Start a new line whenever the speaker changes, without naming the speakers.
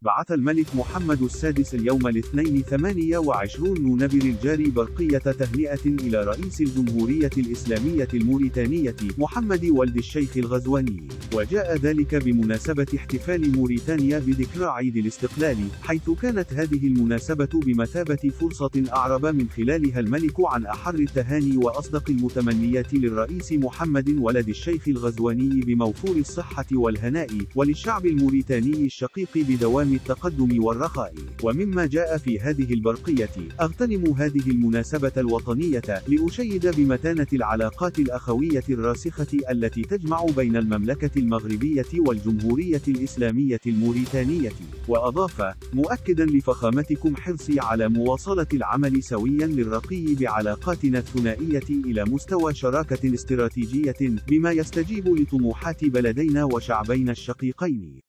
بعث الملك محمد السادس اليوم الاثنين 28 نونبر الجاري برقية تهنئة إلى رئيس الجمهورية الإسلامية الموريتانية محمد ولد الشيخ الغزواني، وجاء ذلك بمناسبة احتفال موريتانيا بذكرى عيد الاستقلال، حيث كانت هذه المناسبة بمثابة فرصة أعرب من خلالها الملك عن أحر التهاني وأصدق المتمنيات للرئيس محمد ولد الشيخ الغزواني بموفور الصحة والهناء، وللشعب الموريتاني الشقيق بدوام التقدم والرخاء. ومما جاء في هذه البرقية: أغتنم هذه المناسبة الوطنية لأشيد بمتانة العلاقات الأخوية الراسخة التي تجمع بين المملكة المغربية والجمهورية الإسلامية الموريتانية. وأضاف: مؤكدا لفخامتكم حرصي على مواصلة العمل سويا للرقي بعلاقاتنا الثنائية إلى مستوى شراكة استراتيجية بما يستجيب لطموحات بلدينا وشعبينا الشقيقين.